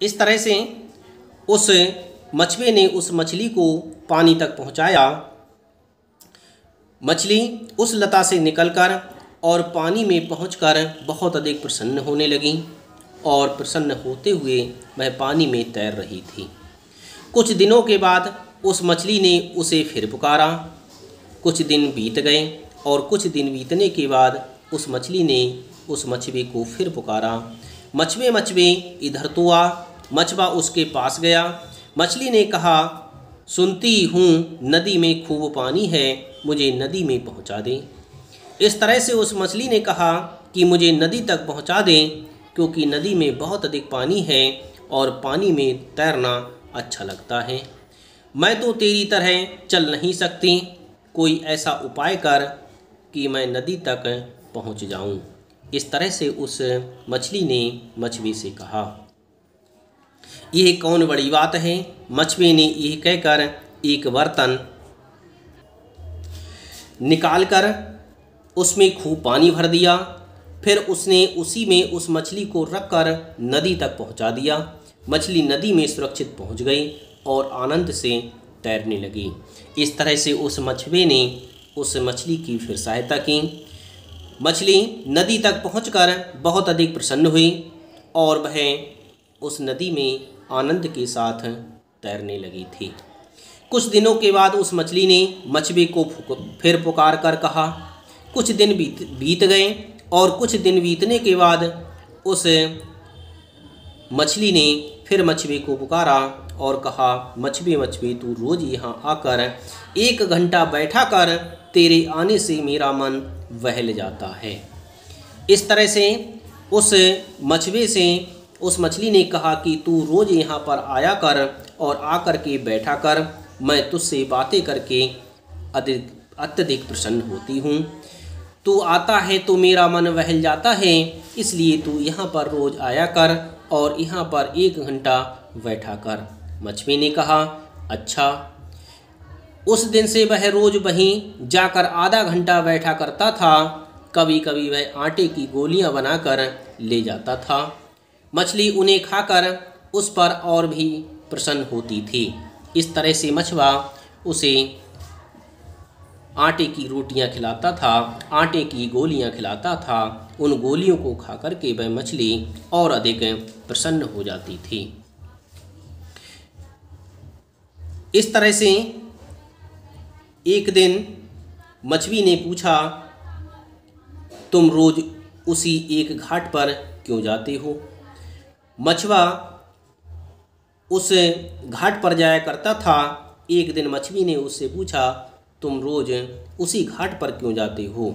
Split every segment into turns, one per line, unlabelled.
इस तरह से उस मछुए ने उस मछली को पानी तक पहुंचाया। मछली उस लता से निकलकर और पानी में पहुंचकर बहुत अधिक प्रसन्न होने लगी और प्रसन्न होते हुए वह पानी में तैर रही थी। कुछ दिनों के बाद उस मछली ने उसे फिर पुकारा। कुछ दिन बीत गए और कुछ दिन बीतने के बाद उस मछली ने उस मछुए को फिर पुकारा। मछुए मछुए इधर तो आ। मछुआ उसके पास गया। मछली ने कहा, सुनती हूँ नदी में खूब पानी है, मुझे नदी में पहुँचा दे। इस तरह से उस मछली ने कहा कि मुझे नदी तक पहुँचा दें, क्योंकि नदी में बहुत अधिक पानी है और पानी में तैरना अच्छा लगता है। मैं तो तेरी तरह चल नहीं सकती, कोई ऐसा उपाय कर कि मैं नदी तक पहुँच जाऊँ। इस तरह से उस मछली ने मछुए से कहा। यह कौन बड़ी बात है। मछुए ने यह कहकर एक बर्तन निकालकर उसमें खूब पानी भर दिया। फिर उसने उसी में उस मछली को रखकर नदी तक पहुंचा दिया। मछली नदी में सुरक्षित पहुंच गई और आनंद से तैरने लगी। इस तरह से उस मछुए ने उस मछली की फिर सहायता की। मछली नदी तक पहुंचकर बहुत अधिक प्रसन्न हुई और वह उस नदी में आनंद के साथ तैरने लगी थी। कुछ दिनों के बाद उस मछली ने मछुए को फिर पुकार कर कहा। कुछ दिन बीत गए और कुछ दिन बीतने के बाद उस मछली ने फिर मछुए को पुकारा और कहा, मछुए मछुए तू रोज़ यहाँ आकर 1 घंटा बैठा कर, तेरे आने से मेरा मन बहल जाता है। इस तरह से उस मछुए से उस मछली ने कहा कि तू रोज़ यहाँ पर आया कर और आकर के बैठा कर, मैं तुझसे बातें करके अत्यधिक प्रसन्न होती हूँ। तू आता है तो मेरा मन बहल जाता है, इसलिए तू यहाँ पर रोज़ आया कर और यहाँ पर 1 घंटा बैठा कर। मछुए ने कहा, अच्छा। उस दिन से वह रोज़ वहीं जाकर आधा घंटा बैठा करता था। कभी कभी वह आटे की गोलियां बनाकर ले जाता था। मछली उन्हें खाकर उस पर और भी प्रसन्न होती थी। इस तरह से मछुआ उसे आटे की रोटियां खिलाता था, आटे की गोलियां खिलाता था। उन गोलियों को खा कर के वह मछली और अधिक प्रसन्न हो जाती थी। इस तरह से एक दिन मछली ने पूछा, तुम रोज़ उसी एक घाट पर क्यों जाते हो। मछुआ उस घाट पर जाया करता था। एक दिन मछली ने उससे पूछा, तुम रोज़ उसी घाट पर क्यों जाते हो।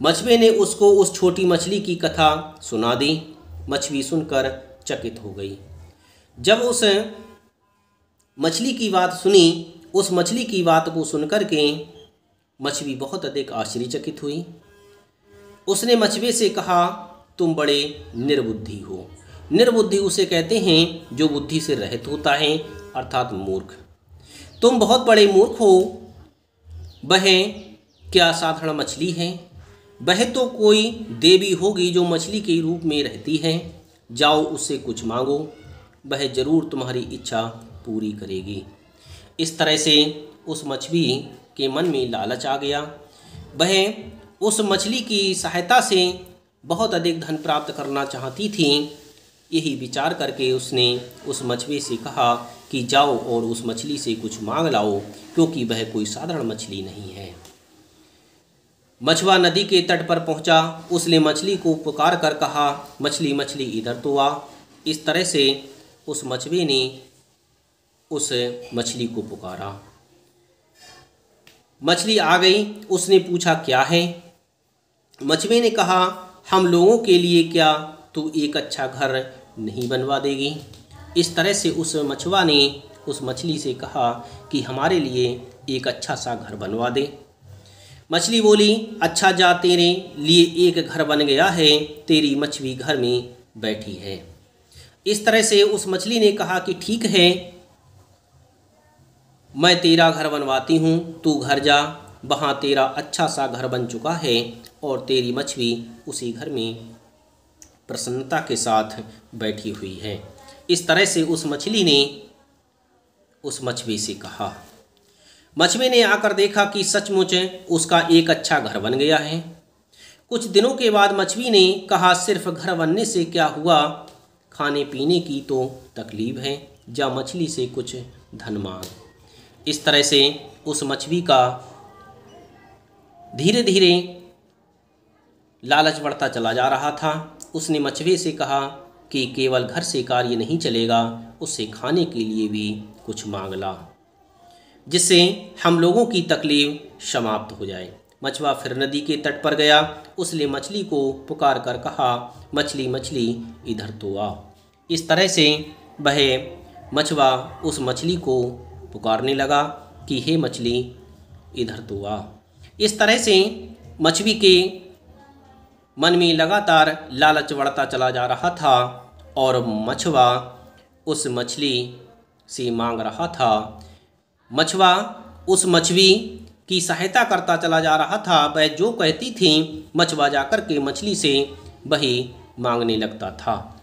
मछुए ने उसको उस छोटी मछली की कथा सुना दी। मछली सुनकर चकित हो गई। जब उस मछली की बात सुनी, उस मछली की बात को सुनकर के मछली बहुत अधिक आश्चर्यचकित हुई। उसने मछुए से कहा, तुम बड़े निर्बुद्धि हो। निर्बुद्धि उसे कहते हैं जो बुद्धि से रहित होता है, अर्थात मूर्ख। तुम बहुत बड़े मूर्ख हो। वह क्या साधारण मछली है। वह तो कोई देवी होगी जो मछली के रूप में रहती है। जाओ उससे कुछ मांगो, वह जरूर तुम्हारी इच्छा पूरी करेगी। इस तरह से उस मछली के मन में लालच आ गया। वह उस मछली की सहायता से बहुत अधिक धन प्राप्त करना चाहती थी। यही विचार करके उसने उस मछली से कहा कि जाओ और उस मछली से कुछ मांग लाओ, क्योंकि वह कोई साधारण मछली नहीं है। मछुआ नदी के तट पर पहुंचा। उसने मछली को पुकार कर कहा, मछली मछली इधर तो आ। इस तरह से उस मछुए ने उस मछली को पुकारा। मछली आ गई। उसने पूछा, क्या है। मछुए ने कहा, हम लोगों के लिए क्या तू एक अच्छा घर नहीं बनवा देगी। इस तरह से उस मछुआ ने उस मछली से कहा कि हमारे लिए एक अच्छा सा घर बनवा दे। मछली बोली, अच्छा जा, तेरे लिए एक घर बन गया है, तेरी मछली घर में बैठी है। इस तरह से उस मछली ने कहा कि ठीक है, मैं तेरा घर बनवाती हूँ, तू घर जा, वहाँ तेरा अच्छा सा घर बन चुका है और तेरी मछली उसी घर में प्रसन्नता के साथ बैठी हुई है। इस तरह से उस मछली ने उस मछुए से कहा। मछुए ने आकर देखा कि सचमुच उसका एक अच्छा घर बन गया है। कुछ दिनों के बाद मछली ने कहा, सिर्फ घर बनने से क्या हुआ, खाने पीने की तो तकलीफ है, जा मछली से कुछ धन मांग। इस तरह से उस मछली का धीरे धीरे लालच बढ़ता चला जा रहा था। उसने मछुए से कहा कि केवल घर से कार्य नहीं चलेगा, उससे खाने के लिए भी कुछ मांग ला, जिससे हम लोगों की तकलीफ समाप्त हो जाए। मछुआ फिर नदी के तट पर गया। उसने मछली को पुकार कर कहा, मछली मछली इधर तो आ। इस तरह से वह मछुआ उस मछली को पुकारने लगा कि हे मछली इधर तो आ। इस तरह से मछली के मन में लगातार लालच बढ़ता चला जा रहा था और मछुआ उस मछली से मांग रहा था। मछुआ उस मछली की सहायता करता चला जा रहा था। वह जो कहती थी मछुआ जाकर के मछली से वही मांगने लगता था।